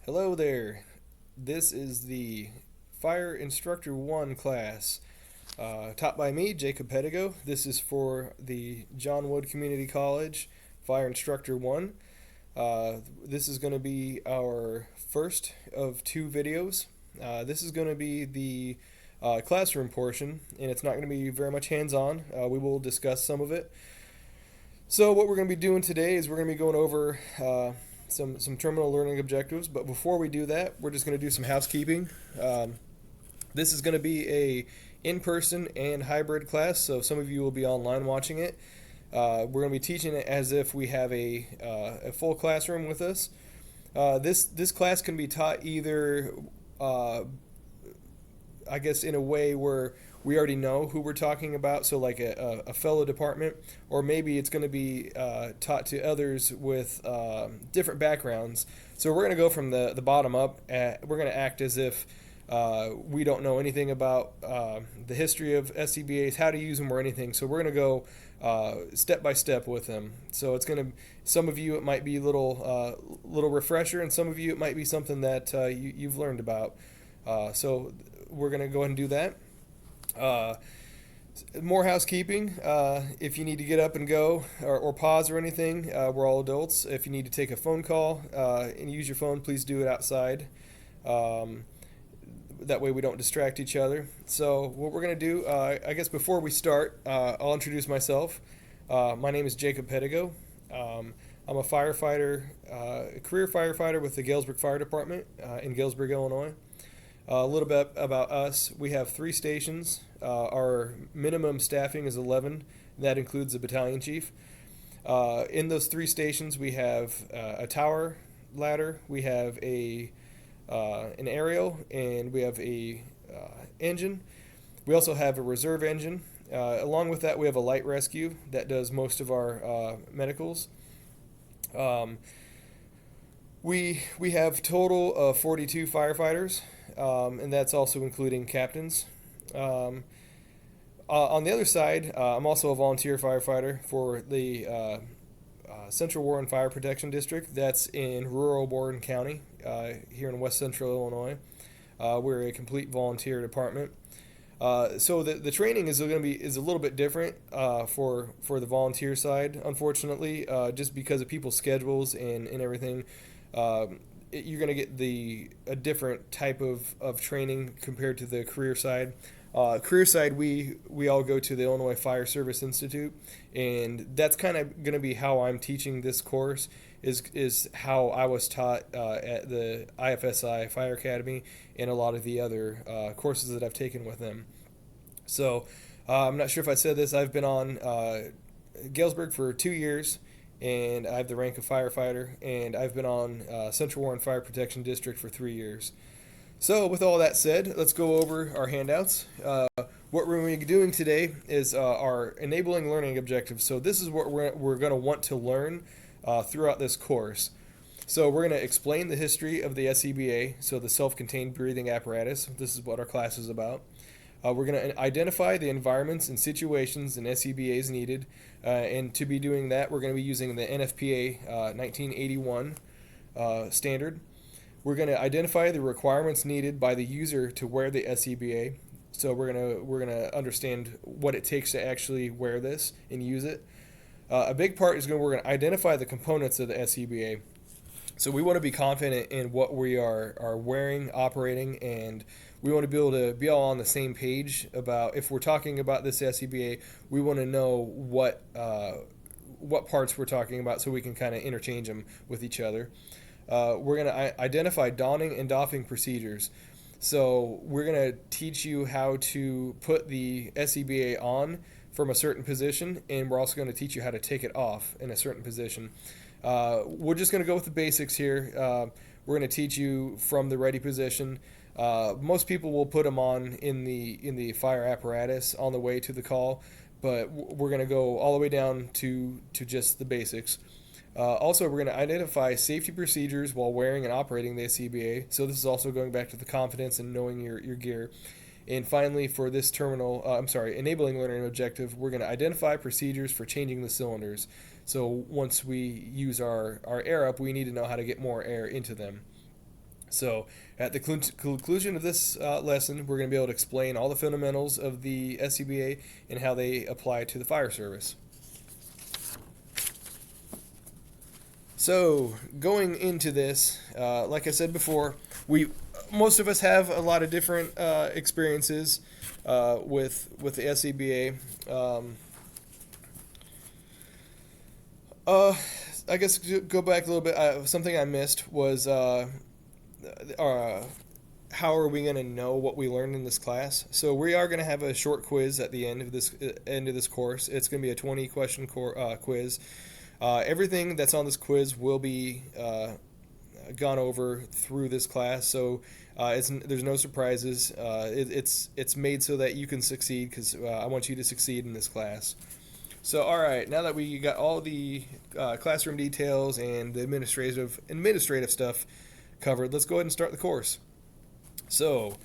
Hello there. This is the Fire Instructor 1 class, taught by me, Jacob Pedigo. This is for the John Wood Community College Fire Instructor 1. This is going to be our first of two videos. This is going to be the classroom portion, and it's not going to be very much hands-on. We will discuss some of it. So what we're going to be doing today is we're going to be going over some terminal learning objectives. But before we do that, we're just going to do some housekeeping. This is going to be a in-person and hybrid class, so some of you will be online watching it. We're going to be teaching it as if we have a full classroom with us. This class can be taught either, I guess, in a way where we already know who we're talking about, so like a fellow department, or maybe it's going to be taught to others with different backgrounds. So we're going to go from the bottom up. We're going to act as if we don't know anything about the history of SCBAs, how to use them, or anything. So we're going to go step by step with them. So it's going to, some of you it might be a little refresher, and some of you it might be something that you've learned about. So we're going to go ahead and do that. More housekeeping. If you need to get up and go or pause or anything, we're all adults. If you need to take a phone call and use your phone, please do it outside. That way we don't distract each other. So what we're going to do, I guess before we start, I'll introduce myself. My name is Jacob Pedigo. I'm a firefighter, a career firefighter with the Galesburg Fire Department in Galesburg, Illinois. A little bit about us. We have 3 stations. Our minimum staffing is 11. That includes the battalion chief. In those 3 stations, we have a tower ladder, we have an aerial, and we have a engine. We also have a reserve engine. Along with that, we have a light rescue that does most of our medicals. We have total of 42 firefighters. And that's also including captains. On the other side, I'm also a volunteer firefighter for the Central Warren Fire Protection District. That's in rural Warren County here in west central Illinois. We're a complete volunteer department. So the training is going to be a little bit different for the volunteer side, unfortunately, just because of people's schedules and everything. You're going to get a different type of training compared to the career side. Career side, we all go to the Illinois Fire Service Institute, and that's kind of going to be how I'm teaching this course, is how I was taught at the IFSI Fire Academy and a lot of the other courses that I've taken with them. So I'm not sure if I said this, I've been on Galesburg for 2 years, and I have the rank of firefighter, and I've been on Central Warren Fire Protection District for 3 years. So with all that said, let's go over our handouts. What we're going to be doing today is our enabling learning objectives. So this is what we're going to want to learn throughout this course. So we're going to explain the history of the SCBA, so the self-contained breathing apparatus. This is what our class is about. We're going to identify the environments and situations and SCBAs needed, and to be doing that, we're going to be using the NFPA 1981 standard. We're going to identify the requirements needed by the user to wear the SCBA. So we're going to understand what it takes to actually wear this and use it. A big part is we're going to identify the components of the SCBA. So we want to be confident in what we are wearing, operating, and we want to be able to be all on the same page about, if we're talking about this SCBA, we want to know what parts we're talking about so we can kind of interchange them with each other. We're going to identify donning and doffing procedures. So we're going to teach you how to put the SCBA on from a certain position, and we're also going to teach you how to take it off in a certain position. We're just going to go with the basics here. We're going to teach you from the ready position. Most people will put them on in the fire apparatus on the way to the call, but we're going to go all the way down to just the basics. Also, we're going to identify safety procedures while wearing and operating the SCBA. So this is also going back to the confidence and knowing your gear. And finally, for this enabling learning objective, we're going to identify procedures for changing the cylinders. So once we use our air up, we need to know how to get more air into them. So, at the conclusion of this lesson, we're going to be able to explain all the fundamentals of the SCBA and how they apply to the fire service. So, going into this, like I said before, we most of us have a lot of different experiences with the SCBA. Uh, I guess go back a little bit. Something I missed was how are we going to know what we learned in this class? So we are going to have a short quiz at the end of this course. It's going to be a 20 question quiz. Everything that's on this quiz will be gone over through this class, so there's no surprises. It's made so that you can succeed because I want you to succeed in this class. So, all right, now that we got all the classroom details and the administrative stuff covered, let's go ahead and start the course. So,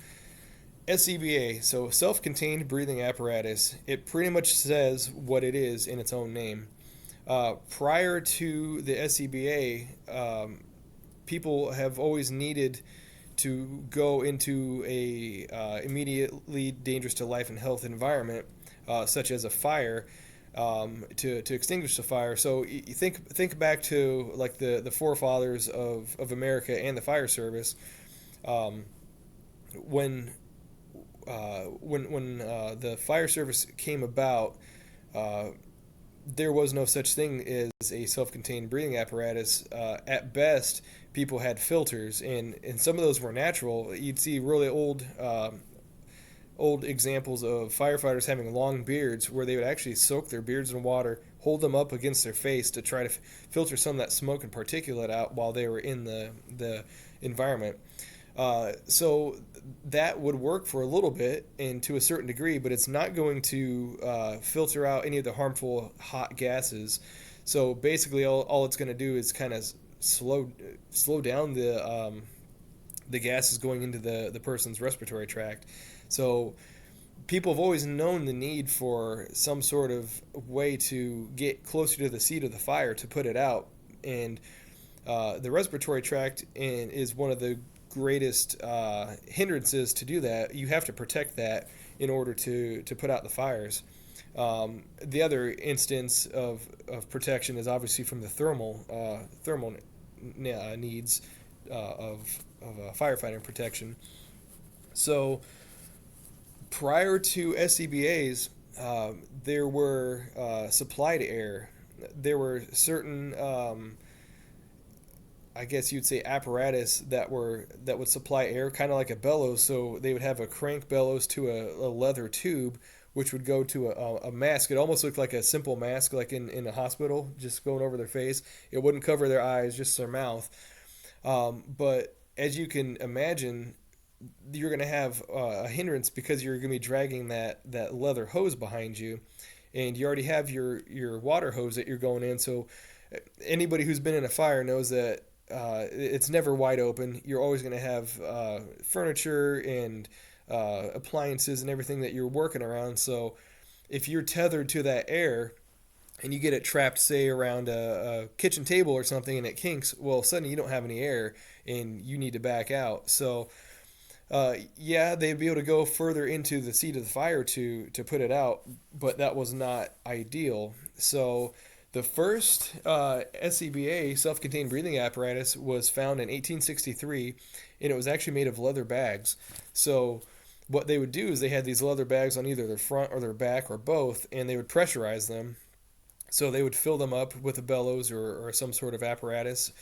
SCBA, so self-contained breathing apparatus. It pretty much says what it is in its own name. Prior to the SCBA, people have always needed to go into a immediately dangerous to life and health environment, such as a fire, to extinguish the fire. So you think back to like the forefathers of America and the fire service. Um, when when the fire service came about, uh, there was no such thing as a self-contained breathing apparatus. At best, people had filters, and some of those were natural. You'd see really old examples of firefighters having long beards where they would actually soak their beards in water, hold them up against their face to try to filter some of that smoke and particulate out while they were in the environment. So that would work for a little bit and to a certain degree, but it's not going to filter out any of the harmful hot gases. So basically, all it's going to do is kind of slow down the gases going into the person's respiratory tract. So people have always known the need for some sort of way to get closer to the seat of the fire to put it out, and the respiratory tract is one of the greatest hindrances to do that. You have to protect that in order to put out the fires. The other instance of protection is obviously from the thermal needs of firefighting protection. So prior to SCBA's, there were supplied air. There were certain I guess you'd say apparatus that would supply air, kind of like a bellows. So they would have a crank bellows to a leather tube, which would go to a mask. It almost looked like a simple mask, like in a hospital, just going over their face. It wouldn't cover their eyes, just their mouth. But as you can imagine, you're going to have a hindrance because you're going to be dragging that leather hose behind you, and you already have your water hose that you're going in. So anybody who's been in a fire knows that it's never wide open. You're always going to have furniture and appliances and everything that you're working around. So if you're tethered to that air and you get it trapped, say, around a kitchen table or something, and it kinks, well, suddenly you don't have any air and you need to back out. So yeah, they'd be able to go further into the seat of the fire to put it out, but that was not ideal. So the first SCBA, self-contained breathing apparatus, was found in 1863, and it was actually made of leather bags. So what they would do is they had these leather bags on either their front or their back or both, and they would pressurize them. So they would fill them up with a bellows or some sort of apparatus,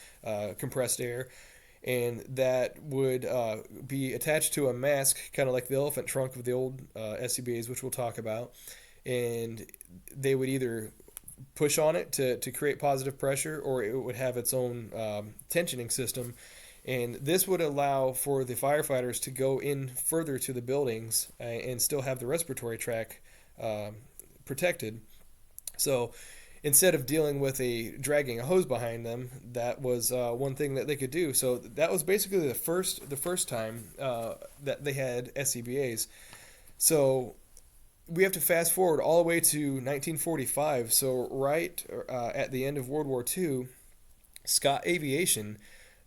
compressed air, and that would be attached to a mask, kind of like the elephant trunk of the old SCBAs, which we'll talk about. And they would either push on it to create positive pressure, or it would have its own tensioning system. And this would allow for the firefighters to go in further to the buildings and still have the respiratory tract protected. So instead of dealing with dragging a hose behind them, that was one thing that they could do. So that was basically the first time that they had SCBAs. So we have to fast forward all the way to 1945. So right at the end of World War II, Scott Aviation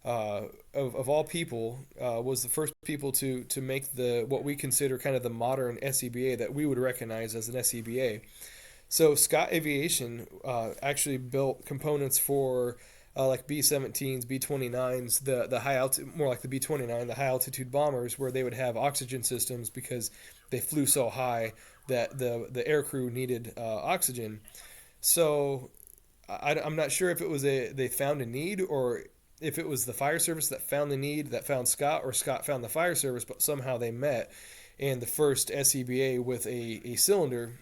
of all people, was the first people to make the what we consider kind of the modern SCBA that we would recognize as an SCBA. So Scott Aviation actually built components for like B-17s, B-29s, the high altitude, more like the B-29, the high altitude bombers, where they would have oxygen systems because they flew so high that the air crew needed oxygen. So I'm not sure if it was they found a need, or if it was the fire service that found the need, that found Scott, or Scott found the fire service, but somehow they met. And the first SCBA with a cylinder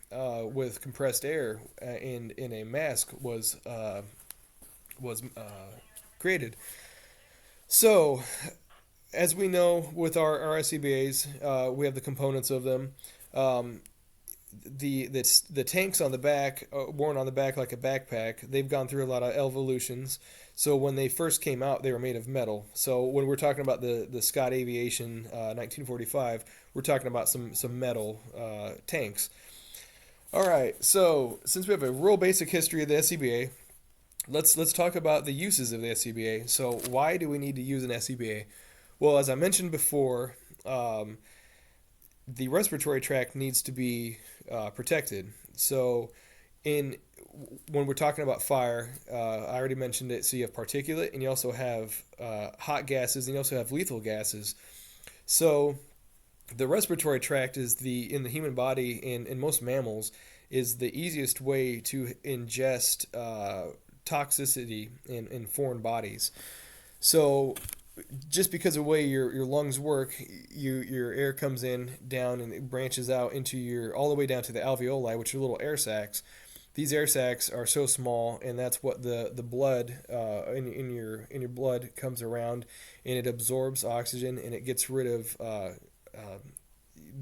with compressed air in a mask was created. So, as we know with our SCBAs, we have the components of them. Um, the tanks on the back, worn on the back like a backpack, they've gone through a lot of evolutions. So when they first came out, they were made of metal. So when we're talking about the Scott Aviation 1945, we're talking about some metal tanks. All right. So since we have a real basic history of the SCBA, let's talk about the uses of the SCBA. So why do we need to use an SCBA? Well, as I mentioned before, the respiratory tract needs to be protected. So, in when we're talking about fire, I already mentioned it. So you have particulate, and you also have hot gases, and you also have lethal gases. So, the respiratory tract is the in the human body in most mammals is the easiest way to ingest toxicity in foreign bodies. So just because of the way your lungs work, your air comes in down and it branches out into your all the way down to the alveoli, which are little air sacs. These air sacs are so small, and that's what the blood in your blood comes around, and it absorbs oxygen and it gets rid of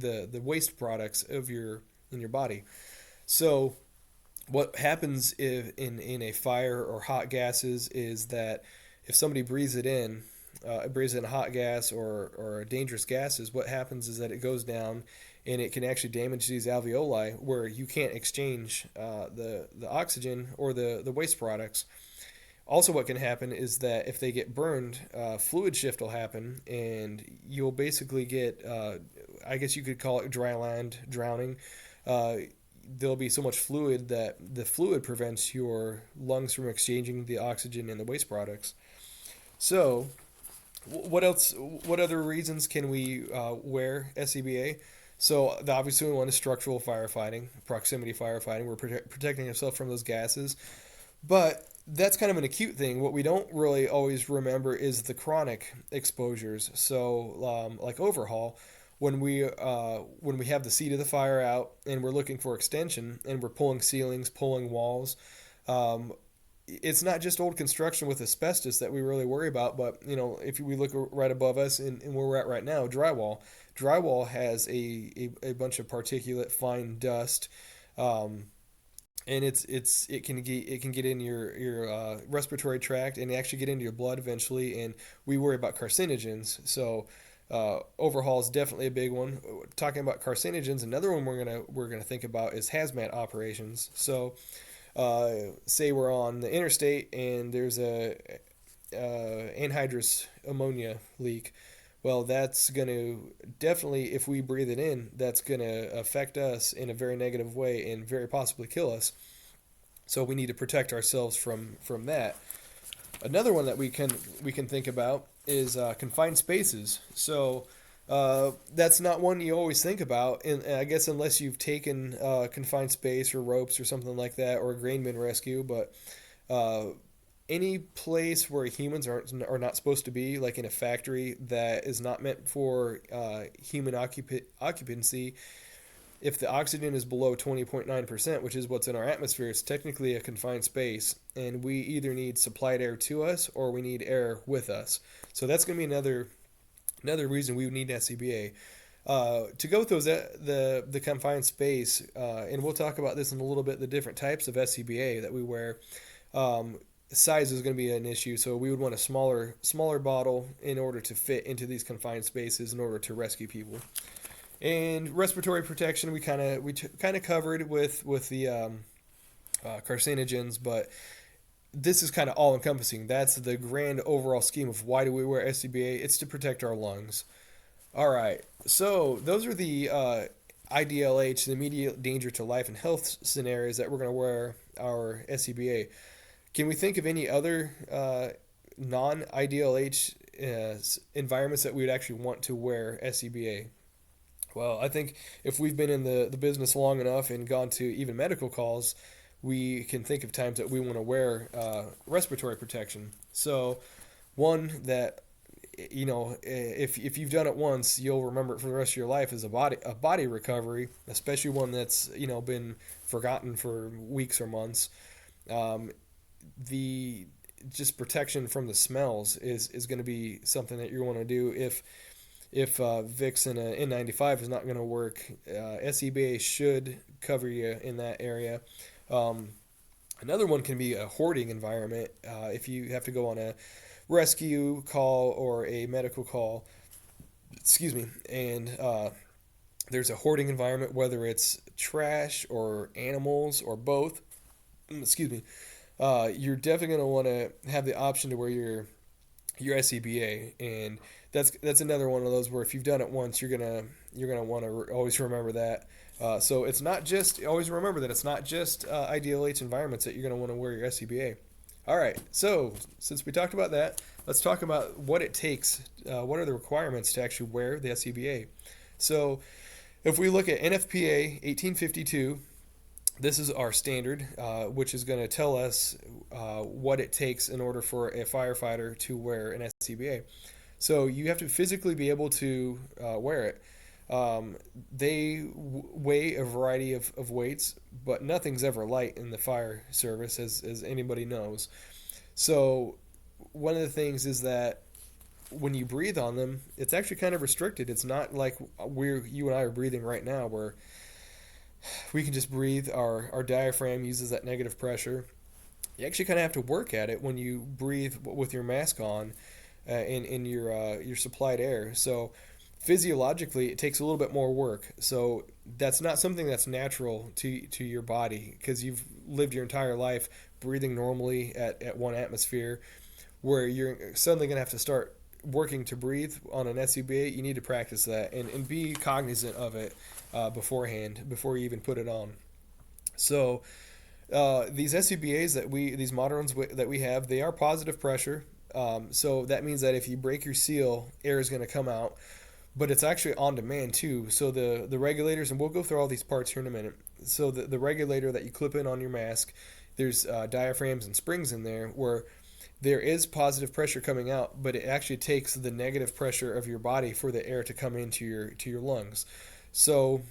the waste products of your in your body. So what happens if in a fire or hot gases is that if somebody breathes in hot gas or dangerous gases, what happens is that it goes down and it can actually damage these alveoli where you can't exchange the oxygen or the waste products. Also, what can happen is that if they get burned, fluid shift will happen, and you'll basically get, I guess you could call it dry land drowning. Uh, there'll be so much fluid that the fluid prevents your lungs from exchanging the oxygen and the waste products. So, what else? What other reasons can we wear SCBA? So the obvious one is structural firefighting, proximity firefighting. We're protecting ourselves from those gases, but that's kind of an acute thing. What we don't really always remember is the chronic exposures. So like overhaul, when we have the seat of the fire out and we're looking for extension and we're pulling ceilings, pulling walls. Um, it's not just old construction with asbestos that we really worry about, but if we look right above us and where we're at right now, drywall has a bunch of particulate fine dust, um, and it can get in your respiratory tract and actually get into your blood eventually, and we worry about carcinogens. So overhaul is definitely a big one. Talking about carcinogens, another one we're gonna think about is hazmat operations. So say we're on the interstate and there's a anhydrous ammonia leak. Well, that's going to definitely, if we breathe it in, that's going to affect us in a very negative way and very possibly kill us. So we need to protect ourselves from that. Another one that we can think about is confined spaces. So that's not one you always think about, and I guess unless you've taken confined space or ropes or something like that, or a grain bin rescue. But uh, any place where humans are not supposed to be, like in a factory that is not meant for human occupancy, if the oxygen is below 20.9%, which is what's in our atmosphere, it's technically a confined space, and we either need supplied air to us or we need air with us. So that's going to be another reason we would need SCBA. To go with those the confined space, and we'll talk about this in a little bit. The different types of SCBA that we wear. Size is going to be an issue, so we would want a smaller bottle in order to fit into these confined spaces in order to rescue people. And respiratory protection, we kind of covered with the carcinogens, but this is kind of all encompassing. That's the grand overall scheme of why do we wear SCBA? It's to protect our lungs. All right. So those are the IDLH, the immediate danger to life and health scenarios that we're going to wear our SCBA. Can we think of any other non-IDLH environments that we would actually want to wear SCBA? Well, I think if we've been in the business long enough and gone to even medical calls, we can think of times that we want to wear respiratory protection. So, one that if you've done it once, you'll remember it for the rest of your life is a body recovery, especially one that's been forgotten for weeks or months. Um, the just protection from the smells is going to be something that you want to do if Vicks and a N95 is not going to work. SEBA should cover you in that area. Um, Another one can be a hoarding environment. If you have to go on a rescue call or a medical call, excuse me, and there's a hoarding environment, whether it's trash or animals or both, excuse me, you're definitely going to want to have the option to wear your SCBA, and that's another one of those where if you've done it once, you're gonna want to always remember that. So it's not just always remember that it's not just IDLH environments that you're gonna want to wear your SCBA. All right, so since we talked about that, let's talk about what it takes. What are the requirements to actually wear the SCBA? So if we look at NFPA 1852, this is our standard, which is going to tell us what it takes in order for a firefighter to wear an SCBA. So you have to physically be able to wear it. They weigh a variety of weights, but nothing's ever light in the fire service, as anybody knows. So one of the things is that when you breathe on them, it's actually kind of restricted. It's not like you and I are breathing right now, where we can just breathe. Our diaphragm uses that negative pressure. You actually kind of have to work at it when you breathe with your mask on in your supplied air. So physiologically, it takes a little bit more work. So that's not something that's natural to your body because you've lived your entire life breathing normally at one atmosphere, where you're suddenly going to have to start working to breathe on an SCBA. You need to practice that and be cognizant of it beforehand before you even put it on. So these SCBAs these modern ones that we have, they are positive pressure. So that means that if you break your seal, air is going to come out, but it's actually on demand too. So the regulators, and we'll go through all these parts here in a minute. So the regulator that you clip in on your mask, there's diaphragms and springs in there where there is positive pressure coming out, but it actually takes the negative pressure of your body for the air to come into your lungs. So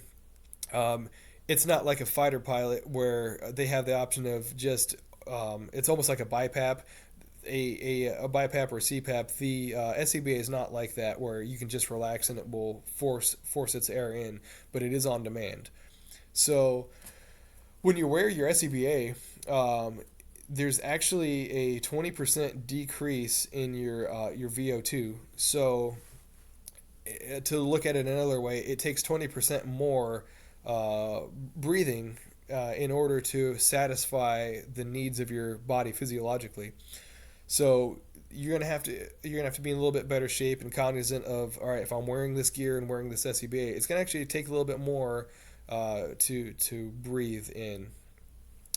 it's not like a fighter pilot where they have the option of just it's almost like a BiPAP, a BiPAP or CPAP. The SCBA is not like that where you can just relax and it will force its air in, but it is on demand. So when you wear your SCBA, there's actually a 20% decrease in your VO2. So to look at it another way, it takes 20% more breathing in order to satisfy the needs of your body physiologically. So you're gonna have to be in a little bit better shape and cognizant of, all right, if I'm wearing this gear and wearing this SCBA, it's gonna actually take a little bit more to breathe in.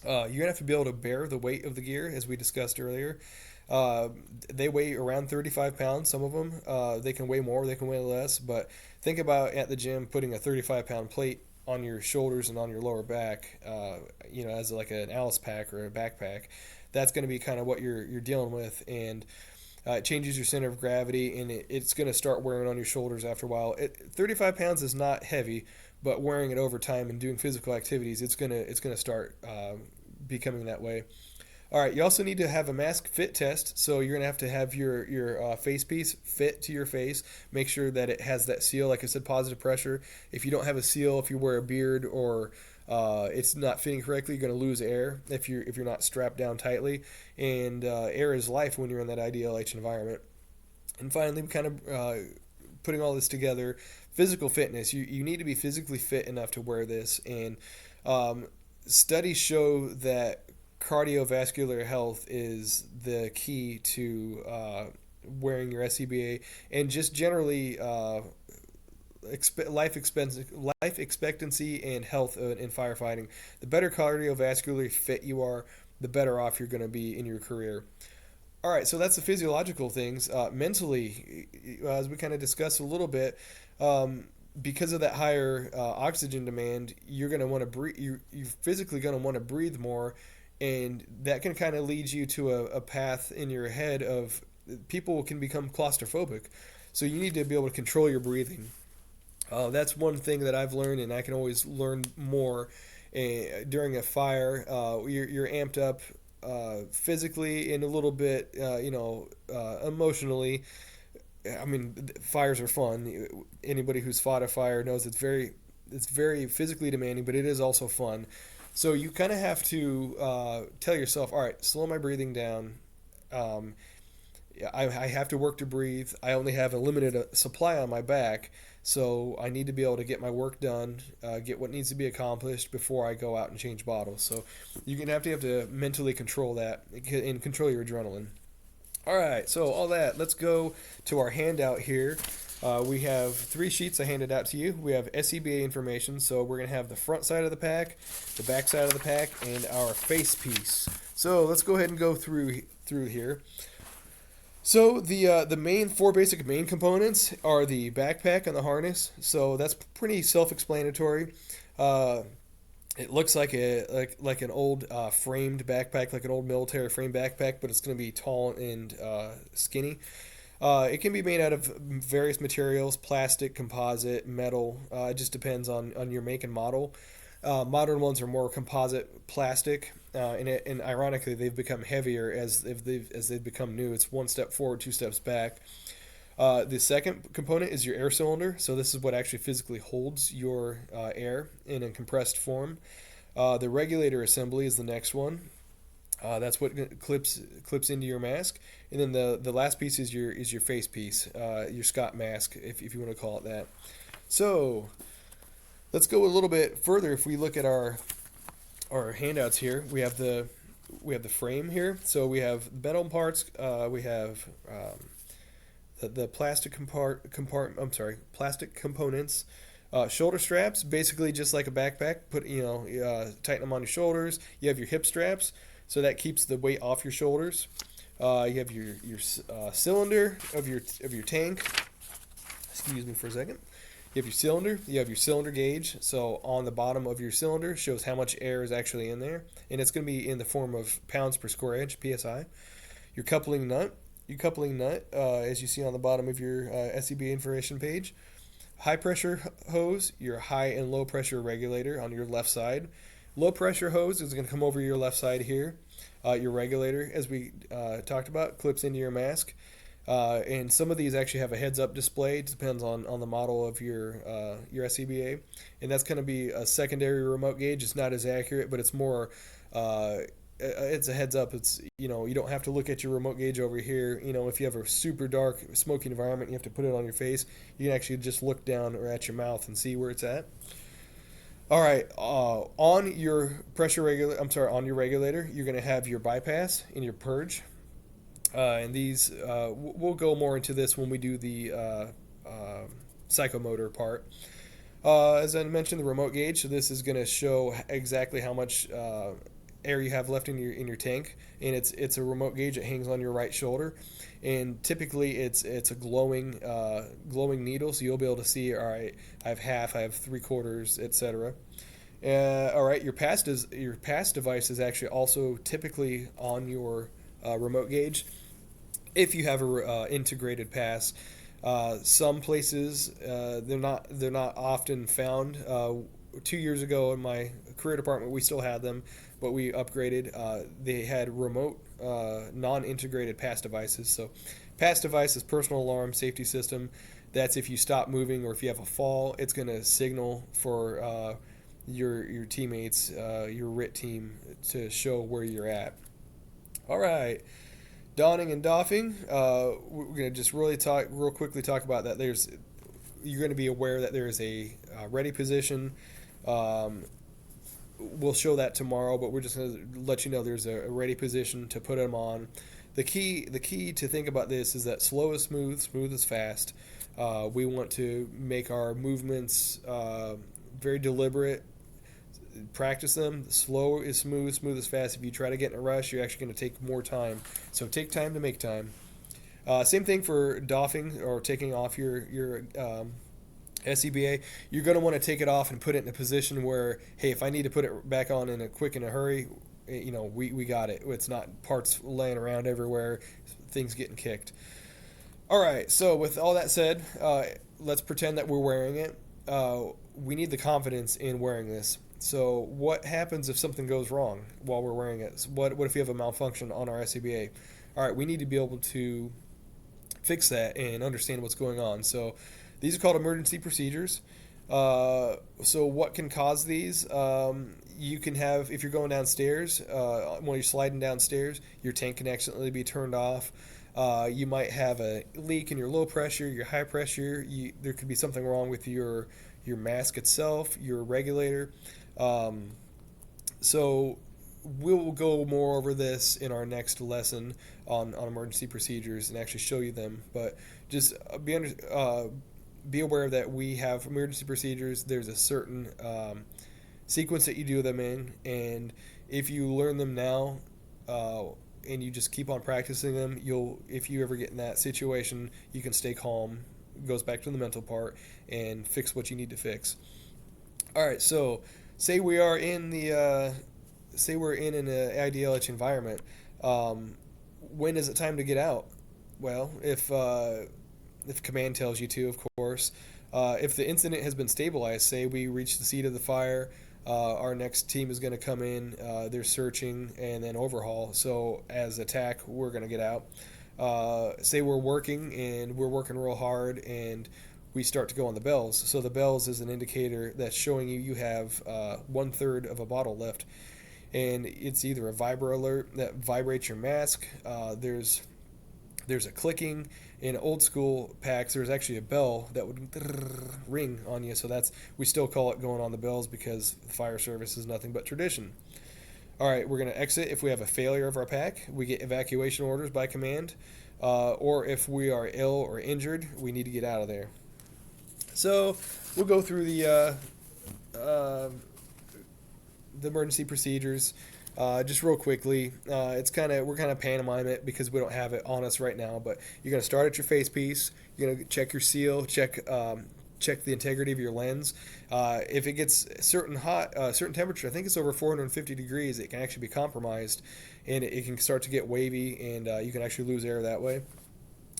You're gonna have to be able to bear the weight of the gear, as we discussed earlier. Uh, they weigh around 35 pounds. Some of them, they can weigh more, they can weigh less. But think about at the gym putting a 35-pound plate on your shoulders and on your lower back, as like an Alice pack or a backpack. That's going to be kind of what you're dealing with, and it changes your center of gravity, and it's going to start wearing on your shoulders after a while. 35 pounds is not heavy, but wearing it over time and doing physical activities, it's gonna start becoming that way. All right, you also need to have a mask fit test. So you're gonna have to have your face piece fit to your face. Make sure that it has that seal, like I said, positive pressure. If you don't have a seal, if you wear a beard or it's not fitting correctly, you're gonna lose air if you're not strapped down tightly. And air is life when you're in that IDLH environment. And finally, kind of putting all this together, physical fitness. You need to be physically fit enough to wear this. And studies show that cardiovascular health is the key to wearing your SCBA, and just generally life expectancy and health in firefighting. The better cardiovascularly fit you are, the better off you're going to be in your career. All right, so that's the physiological things. Mentally, as we kind of discussed a little bit, um, because of that higher oxygen demand, you're going to want to breathe. You're physically going to want to breathe more, and that can kind of lead you to a path in your head of people can become claustrophobic. So you need to be able to control your breathing. That's one thing that I've learned, and I can always learn more. During a fire, you're amped up physically and a little bit, emotionally. I mean, fires are fun. Anybody who's fought a fire knows it's very physically demanding, but it is also fun. So you kind of have to tell yourself, all right, slow my breathing down. Um, I have to work to breathe. I only have a limited supply on my back, so I need to be able to get my work done, get what needs to be accomplished before I go out and change bottles. So you're gonna have to mentally control that and control your adrenaline. All right, so all that. Let's go to our handout here. We have 3 sheets I handed out to you. We have SCBA information, so we're gonna have the front side of the pack, the back side of the pack, and our face piece. So let's go ahead and go through here. So the main 4 basic main components are the backpack and the harness. So that's pretty self-explanatory. Uh, it looks like an old framed backpack, like an old military frame backpack, but it's going to be tall and skinny. It can be made out of various materials: plastic, composite, metal. It just depends on your make and model. Modern ones are more composite plastic, and ironically, they've become heavier as they've become new. It's 1 step forward, 2 steps back. The second component is your air cylinder. So this is what actually physically holds your air in a compressed form. The regulator assembly is the next one. That's what clips into your mask, and then the last piece is your face piece, your Scott mask, if you want to call it that. So let's go a little bit further. If we look at our handouts here, we have the frame here. So we have metal parts. We have the plastic components. Shoulder straps, basically just like a backpack. Tighten them on your shoulders. You have your hip straps, so that keeps the weight off your shoulders. You have your cylinder of your tank. Excuse me for a second. You have your cylinder. You have your cylinder gauge. So on the bottom of your cylinder shows how much air is actually in there, and it's going to be in the form of pounds per square inch (psi). Your coupling nut. As you see on the bottom of your SCBA information page. High pressure hose. Your high and low pressure regulator on your left side. Low pressure hose is going to come over your left side here. Your regulator, as we talked about, clips into your mask. And some of these actually have a heads-up display. It depends on the model of your SCBA, and that's going to be a secondary remote gauge. It's not as accurate, but it's more. It's a heads-up. It's you don't have to look at your remote gauge over here. If you have a super dark, smoky environment, you have to put it on your face. You can actually just look down or at your mouth and see where it's at. All right, on your on your regulator, you're going to have your bypass and your purge. And these, we'll go more into this when we do the psychomotor part. As I mentioned, the remote gauge. So this is going to show exactly how much air you have left in your tank, and it's a remote gauge. It hangs on your right shoulder, and typically it's a glowing needle, so you'll be able to see. All right, I have half, I have 3/4, etc. All right, your pass device is actually also typically on your remote gauge. If you have a integrated pass, some places they're not often found. 2 years ago in my career department, we still had them, but we upgraded. They had remote non-integrated pass devices. So pass device is personal alarm safety system. That's if you stop moving or if you have a fall, it's going to signal for your teammates, your RIT team, to show where you're at. All right. Donning and doffing. We're going to just real quickly talk about that. You're going to be aware that there is a ready position. we'll show that tomorrow, but we're just going to let you know there's a ready position to put them on. The key to think about this is that slow is smooth, smooth is fast. We want to make our movements very deliberate. Practice them. Slow is smooth, smooth is fast. If you try to get in a rush, you're actually going to take more time. So take time to make time. Same thing for doffing or taking off your SCBA. You're going to want to take it off and put it in a position where, hey, if I need to put it back on in a hurry, we got it. It's not parts laying around everywhere, things getting kicked. All right, so with all that said, let's pretend that we're wearing it. We need the confidence in wearing this. So what happens if something goes wrong while we're wearing it? What if we have a malfunction on our SCBA? All right, we need to be able to fix that and understand what's going on. So these are called emergency procedures. So what can cause these? You can have, if you're going downstairs, when you're sliding downstairs, your tank can accidentally be turned off. You might have a leak in your low pressure, your high pressure. There could be something wrong with your mask itself, your regulator. So we'll go more over this in our next lesson on emergency procedures and actually show you them. But just be aware that we have emergency procedures. There's a certain sequence that you do them in, and if you learn them now and you just keep on practicing them, if you ever get in that situation, you can stay calm. It goes back to the mental part and fix what you need to fix. All right, so say we're in an IDLH environment. When is it time to get out? Well, if command tells you to, of course. If the incident has been stabilized, say we reach the seat of the fire, our next team is going to come in, they're searching and then overhaul. So as attack, we're going to get out. Say we're working and we're working real hard and we start to go on the bells. So the bells is an indicator that's showing you have 1/3 of a bottle left. And it's either a vibro alert that vibrates your mask. There's a clicking. In old school packs, there's actually a bell that would ring on you. So we still call it going on the bells because the fire service is nothing but tradition. All right, we're going to exit if we have a failure of our pack. We get evacuation orders by command. Or if we are ill or injured, we need to get out of there. So we'll go through the emergency procedures just real quickly. We're kind of pantomime it because we don't have it on us right now. But you're going to start at your face piece. You're going to check your seal. Check the integrity of your lens. If it gets certain temperature, I think it's over 450 degrees, it can actually be compromised, and it can start to get wavy, and you can actually lose air that way.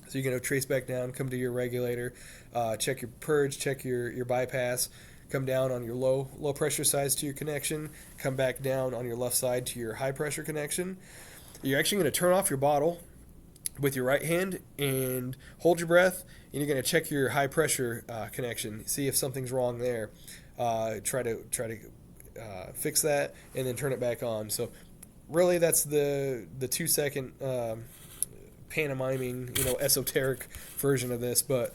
So you're going to trace back down, come to your regulator, check your purge, check your bypass, come down on your low pressure sides to your connection, come back down on your left side to your high pressure connection. You're actually going to turn off your bottle with your right hand and hold your breath, and you're going to check your high pressure connection, see if something's wrong there. Try to fix that, and then turn it back on. So really that's the 2-second pantomiming, esoteric version of this, but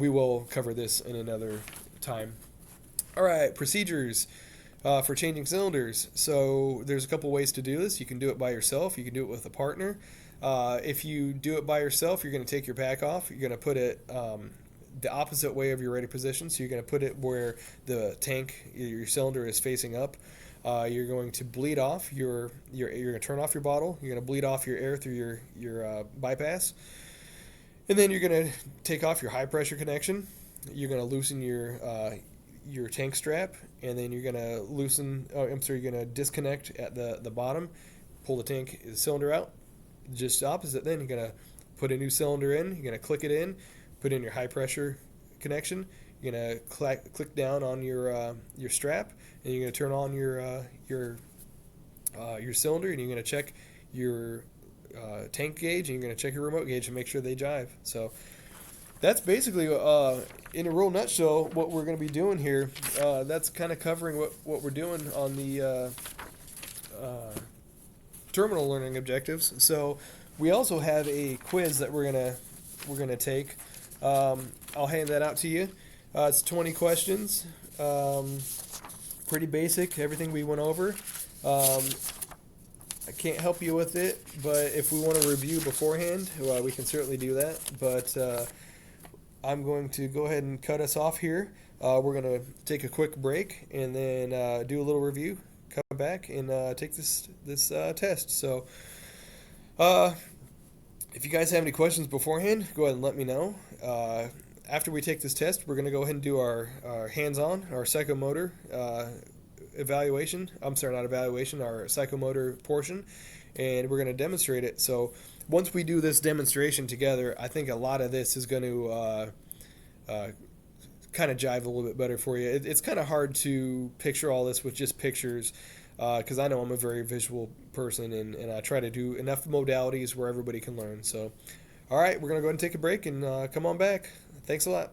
we will cover this in another time. All right, procedures for changing cylinders. So there's a couple ways to do this. You can do it by yourself. You can do it with a partner. If you do it by yourself, you're going to take your pack off. You're going to put it the opposite way of your ready position. So you're going to put it where the tank, your cylinder is facing up. You're going to bleed off you're going to turn off your bottle. You're going to bleed off your air through your bypass. And then you're going to take off your high pressure connection. You're going to loosen your tank strap, and then you're going to disconnect at the bottom, pull the cylinder out. Just opposite, then you're going to put a new cylinder in, you're going to click it in, put in your high pressure connection, you're going to click down on your strap, and you're going to turn on your cylinder, and you're going to check your tank gauge, and you're going to check your remote gauge and make sure they jive. So that's basically, in a real nutshell, what we're going to be doing here. That's kind of covering what we're doing on the terminal learning objectives. So we also have a quiz that we're gonna take. I'll hand that out to you. It's 20 questions. pretty basic, everything we went over. Um, I can't help you with it, but if we want to review beforehand, well, we can certainly do that. But I'm going to go ahead and cut us off here. We're going to take a quick break and then do a little review, come back, and take this test. So, uh, if you guys have any questions beforehand, go ahead and let me know. After we take this test, we're going to go ahead and do our hands-on, our psychomotor evaluation. I'm sorry, not evaluation, our psychomotor portion, and we're going to demonstrate it. So once we do this demonstration together, I think a lot of this is going to kind of jive a little bit better for you. It's kind of hard to picture all this with just pictures because I know I'm a very visual person, and I try to do enough modalities where everybody can learn. So, all right, we're going to go ahead and take a break and come on back. Thanks a lot.